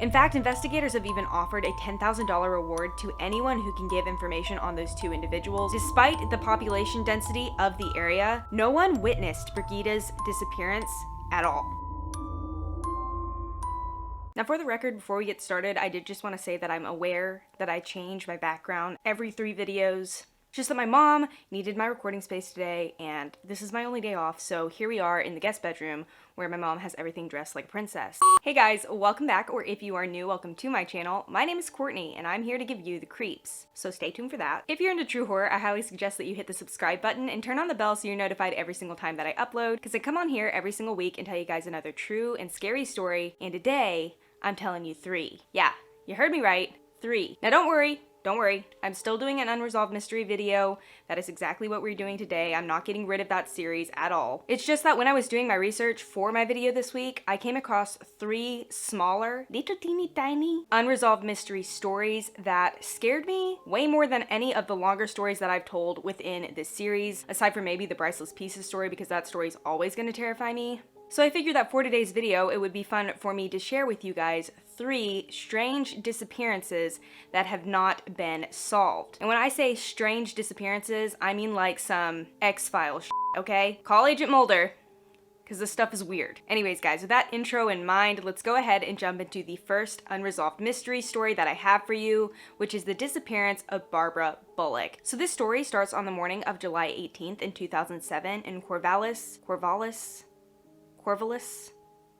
In fact, investigators have even offered a $10,000 reward to anyone who can give information on those two individuals. Despite the population density of the area, no one witnessed Brigitta's disappearance at all. Now, for the record, before we get started, I did just want to say that I'm aware that I change my background every 3 videos. Just that my mom needed my recording space today, and this is my only day off, so here we are in the guest bedroom where my mom has everything dressed like a princess. Hey guys, welcome back, or if you are new, welcome to my channel. My name is Courtney, and I'm here to give you the creeps, so stay tuned for that. If you're into true horror, I highly suggest that you hit the subscribe button and turn on the bell so you're notified every single time that I upload, because I come on here every single week and tell you guys another true and scary story, and today, I'm telling you 3. Yeah, you heard me right, 3. Now don't worry, I'm still doing an Unresolved mystery video. That is exactly what we're doing today. I'm not getting rid of that series at all. It's just that when I was doing my research for my video this week, I came across 3 smaller, little teeny tiny, unresolved mystery stories that scared me way more than any of the longer stories that I've told within this series, aside from maybe the Priceless Pieces story, because that story is always going to terrify me. So I figured that for today's video, it would be fun for me to share with you guys 3 strange disappearances that have not been solved. And when I say strange disappearances, I mean like some X-Files shit, okay? Call Agent Mulder, because this stuff is weird. Anyways, guys, with that intro in mind, let's go ahead and jump into the first unresolved mystery story that I have for you, which is the disappearance of Barbara Bullock. So this story starts on the morning of July 18th in 2007 in Corvallis,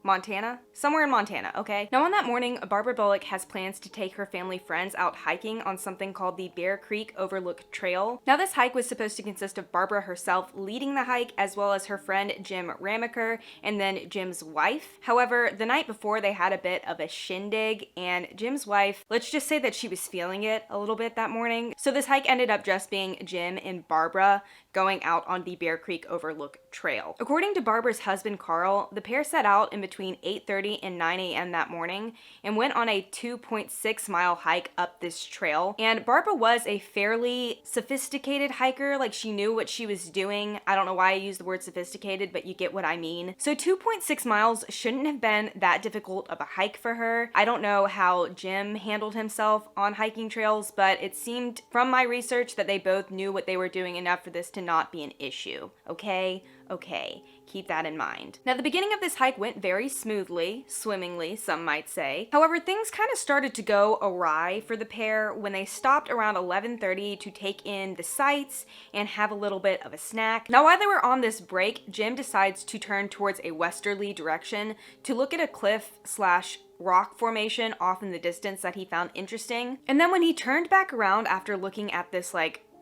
Montana? Somewhere in Montana, okay? Now on that morning, Barbara Bullock has plans to take her family friends out hiking on something called the Bear Creek Overlook Trail. Now this hike was supposed to consist of Barbara herself leading the hike, as well as her friend Jim Ramaker and then Jim's wife. However, the night before they had a bit of a shindig, and Jim's wife, let's just say that she was feeling it a little bit that morning. So this hike ended up just being Jim and Barbara going out on the Bear Creek Overlook Trail. According to Barbara's husband Carl, the pair set out in between 8:30 and 9 a.m. that morning and went on a 2.6-mile hike up this trail. And Barbara was a fairly sophisticated hiker, like she knew what she was doing. I don't know why I use the word sophisticated, but you get what I mean. So 2.6 miles shouldn't have been that difficult of a hike for her. I don't know how Jim handled himself on hiking trails, but it seemed from my research that they both knew what they were doing enough for this to not be an issue. Okay, keep that in mind. Now, the beginning of this hike went very smoothly, swimmingly, some might say. However, things kind of started to go awry for the pair when they stopped around 11:30 to take in the sights and have a little bit of a snack. Now, while they were on this break, Jim decides to turn towards a westerly direction to look at a cliff/rock formation off in the distance that he found interesting. And then when he turned back around after looking at this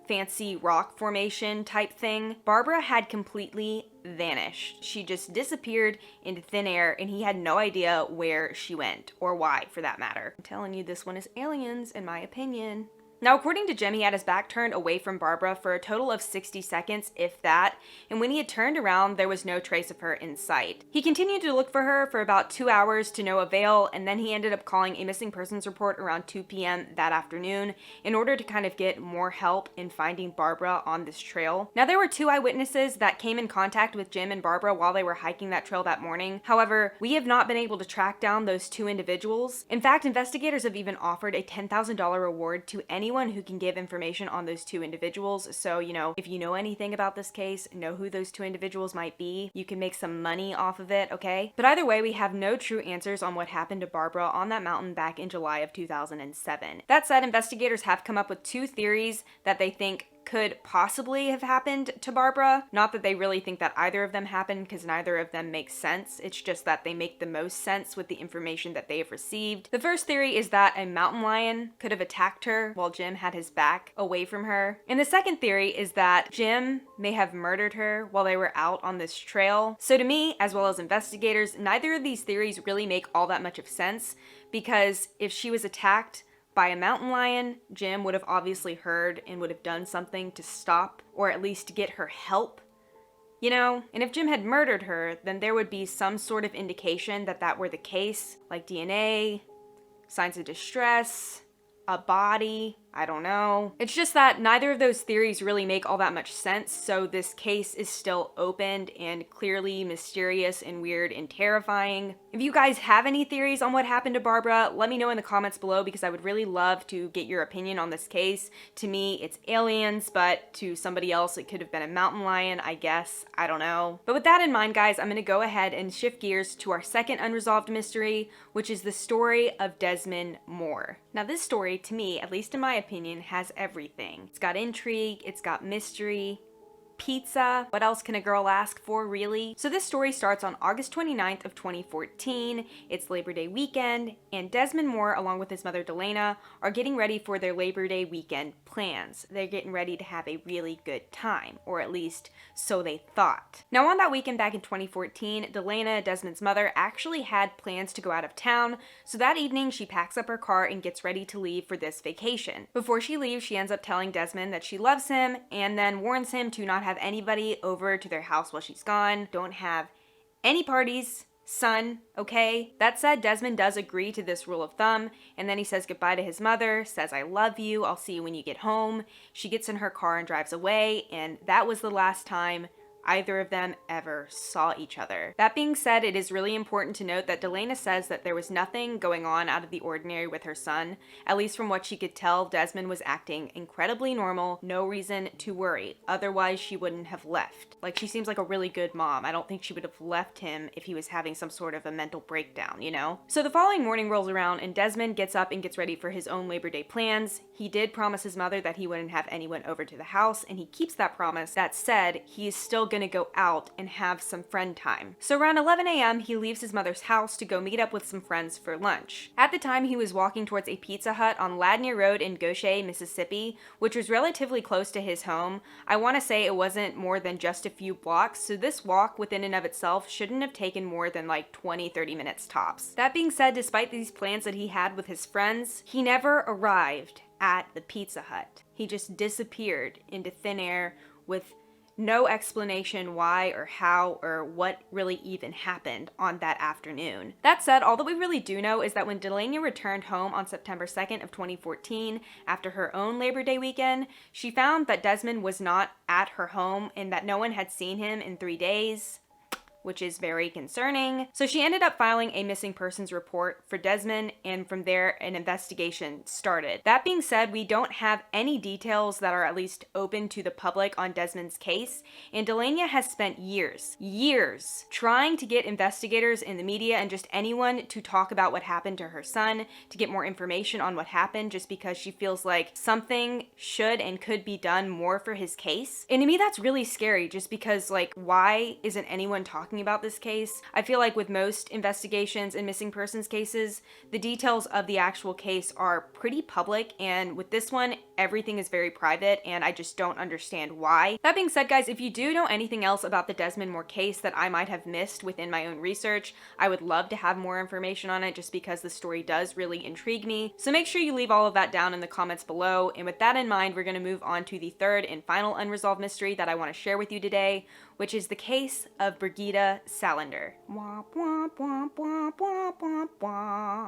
fancy rock formation type thing, Barbara had completely vanished. She just disappeared into thin air, and he had no idea where she went, or why for that matter. I'm telling you, this one is aliens in my opinion. Now, according to Jim, he had his back turned away from Barbara for a total of 60 seconds, if that, and when he had turned around, there was no trace of her in sight. He continued to look for her for about 2 hours to no avail, and then he ended up calling a missing persons report around 2 p.m. that afternoon in order to kind of get more help in finding Barbara on this trail. Now, there were 2 eyewitnesses that came in contact with Jim and Barbara while they were hiking that trail that morning. However, we have not been able to track down those 2 individuals. In fact, investigators have even offered a $10,000 reward to anyone who can give information on those 2 individuals. So, if you know anything about this case, know who those 2 individuals might be, you can make some money off of it, okay? But either way, we have no true answers on what happened to Barbara on that mountain back in July of 2007. That said, investigators have come up with 2 theories that they think could possibly have happened to Barbara. Not that they really think that either of them happened, because neither of them makes sense. It's just that they make the most sense with the information that they have received. The first theory is that a mountain lion could have attacked her while Jim had his back away from her. And the second theory is that Jim may have murdered her while they were out on this trail. So to me, as well as investigators, neither of these theories really make all that much of sense, because if she was attacked by a mountain lion, Jim would have obviously heard and would have done something to stop, or at least to get her help. And if Jim had murdered her, then there would be some sort of indication that that were the case, like DNA, signs of distress, a body, I don't know. It's just that neither of those theories really make all that much sense, so this case is still opened and clearly mysterious and weird and terrifying. If you guys have any theories on what happened to Barbara, let me know in the comments below because I would really love to get your opinion on this case. To me, it's aliens, but to somebody else, it could have been a mountain lion, I guess. I don't know. But with that in mind, guys, I'm gonna go ahead and shift gears to our second unresolved mystery, which is the story of Desmond Moore. Now, this story, to me, at least in my opinion, has everything. It's got intrigue, it's got mystery, pizza. What else can a girl ask for, really? So this story starts on August 29th of 2014. It's Labor Day weekend, and Desmond Moore, along with his mother Delana, are getting ready for their Labor Day weekend plans. They're getting ready to have a really good time, or at least so they thought. Now, on that weekend back in 2014, Delana, Desmond's mother, actually had plans to go out of town, so that evening she packs up her car and gets ready to leave for this vacation. Before she leaves, she ends up telling Desmond that she loves him, and then warns him to not have anybody over to their house while she's gone. Don't have any parties, son, okay? That said, Desmond does agree to this rule of thumb, and then he says goodbye to his mother, says, "I love you, I'll see you when you get home." She gets in her car and drives away, and that was the last time either of them ever saw each other. That being said, it is really important to note that Delana says that there was nothing going on out of the ordinary with her son. At least from what she could tell, Desmond was acting incredibly normal, no reason to worry. Otherwise, she wouldn't have left. Like, she seems like a really good mom. I don't think she would have left him if he was having some sort of a mental breakdown, you know? So the following morning rolls around and Desmond gets up and gets ready for his own Labor Day plans. He did promise his mother that he wouldn't have anyone over to the house, and he keeps that promise. That said, he is still gonna go out and have some friend time. So around 11 a.m., he leaves his mother's house to go meet up with some friends for lunch. At the time, he was walking towards a Pizza Hut on Ladner Road in Gautier, Mississippi, which was relatively close to his home. I want to say it wasn't more than just a few blocks, so this walk within and of itself shouldn't have taken more than like 20-30 minutes tops. That being said, despite these plans that he had with his friends, he never arrived at the Pizza Hut. He just disappeared into thin air with no explanation why or how or what really even happened on that afternoon. That said, all that we really do know is that when Delana returned home on September 2nd of 2014, after her own Labor Day weekend, she found that Desmond was not at her home and that no one had seen him in 3 days, which is very concerning. So she ended up filing a missing persons report for Desmond, and from there an investigation started. That being said, we don't have any details that are at least open to the public on Desmond's case, and Delana has spent years trying to get investigators in the media and just anyone to talk about what happened to her son, to get more information on what happened, just because she feels like something should and could be done more for his case. And to me, that's really scary, just because, like, why isn't anyone talking about this case? I feel like with most investigations and missing persons cases, the details of the actual case are pretty public, and with this one, everything is very private, and I just don't understand why. That being said, guys, if you do know anything else about the Desmond Moore case that I might have missed within my own research, I would love to have more information on it, just because the story does really intrigue me. So make sure you leave all of that down in the comments below, and with that in mind, we're going to move on to the third and final unresolved mystery that I want to share with you today, which is the case of Brigitta Salander.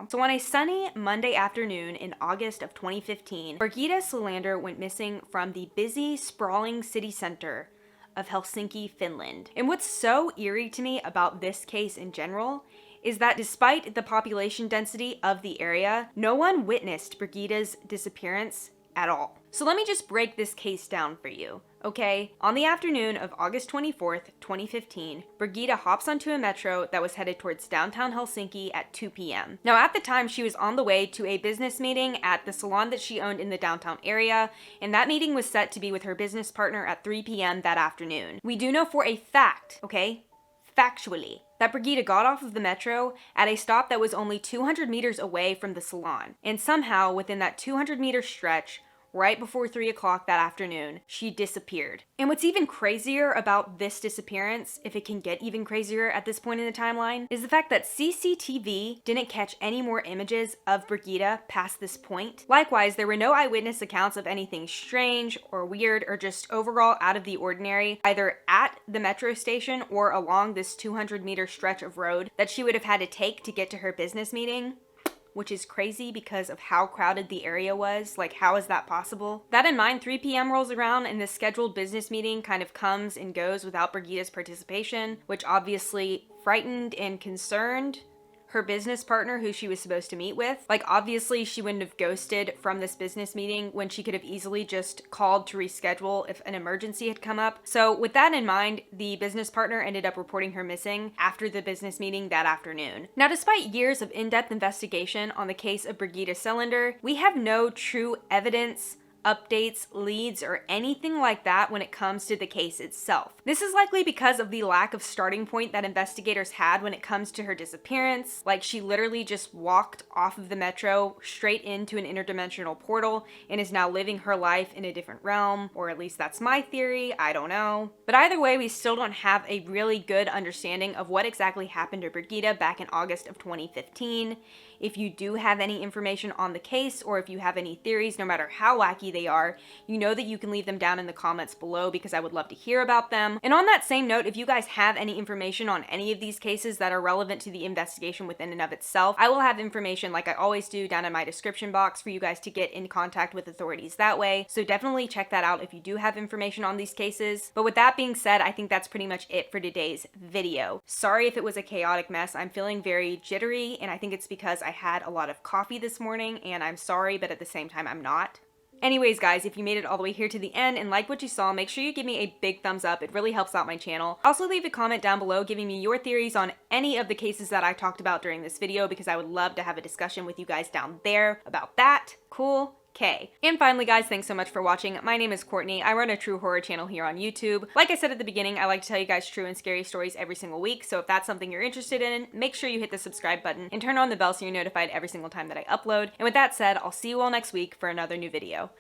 So on a sunny Monday afternoon in August of 2015, Brigitta Salander went missing from the busy, sprawling city center of Helsinki, Finland. And what's so eerie to me about this case in general is that despite the population density of the area, no one witnessed Brigitta's disappearance at all. So let me just break this case down for you, okay? On the afternoon of August 24th, 2015, Brigitta hops onto a metro that was headed towards downtown Helsinki at 2 p.m. Now, at the time, she was on the way to a business meeting at the salon that she owned in the downtown area, and that meeting was set to be with her business partner at 3 p.m. that afternoon. We do know for a fact, okay? Factually, that Brigitta got off of the metro at a stop that was only 200 meters away from the salon, and somehow within that 200-meter stretch, right before 3 o'clock that afternoon, she disappeared. And what's even crazier about this disappearance, if it can get even crazier at this point in the timeline, is the fact that CCTV didn't catch any more images of Brigitta past this point. Likewise, there were no eyewitness accounts of anything strange or weird or just overall out of the ordinary, either at the metro station or along this 200-meter stretch of road that she would have had to take to get to her business meeting which is crazy because of how crowded the area was. Like, how is that possible? That in mind, 3 p.m. rolls around and this scheduled business meeting kind of comes and goes without Brigitta's participation, which obviously frightened and concerned her business partner who she was supposed to meet with. Like, obviously she wouldn't have ghosted from this business meeting when she could have easily just called to reschedule if an emergency had come up. So with that in mind, the business partner ended up reporting her missing after the business meeting that afternoon. Now, despite years of in-depth investigation on the case of Brigitta Silander, we have no true evidence, updates, leads, or anything like that when it comes to the case itself. This is likely because of the lack of starting point that investigators had when it comes to her disappearance. Like, she literally just walked off of the metro straight into an interdimensional portal and is now living her life in a different realm, or at least that's my theory, I don't know. But either way, we still don't have a really good understanding of what exactly happened to Brigitta back in August of 2015. If you do have any information on the case, or if you have any theories, no matter how wacky they are, you know that you can leave them down in the comments below because I would love to hear about them. And on that same note, if you guys have any information on any of these cases that are relevant to the investigation within and of itself, I will have information, like I always do, down in my description box for you guys to get in contact with authorities that way. So definitely check that out if you do have information on these cases. But with that being said, I think that's pretty much it for today's video. Sorry if it was a chaotic mess. I'm feeling very jittery, and I think it's because I had a lot of coffee this morning, and I'm sorry, but at the same time, I'm not. Anyways, guys, if you made it all the way here to the end and like what you saw, make sure you give me a big thumbs up. It really helps out my channel. Also, leave a comment down below giving me your theories on any of the cases that I talked about during this video, because I would love to have a discussion with you guys down there about that. Cool? Okay. And finally, guys, thanks so much for watching. My name is Courtney. I run a true horror channel here on YouTube. Like I said at the beginning, I like to tell you guys true and scary stories every single week, so if that's something you're interested in, make sure you hit the subscribe button and turn on the bell so you're notified every single time that I upload. And with that said, I'll see you all next week for another new video.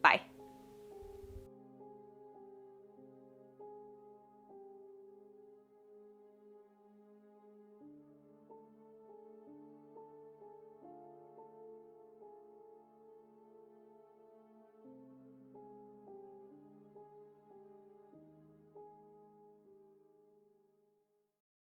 Bye.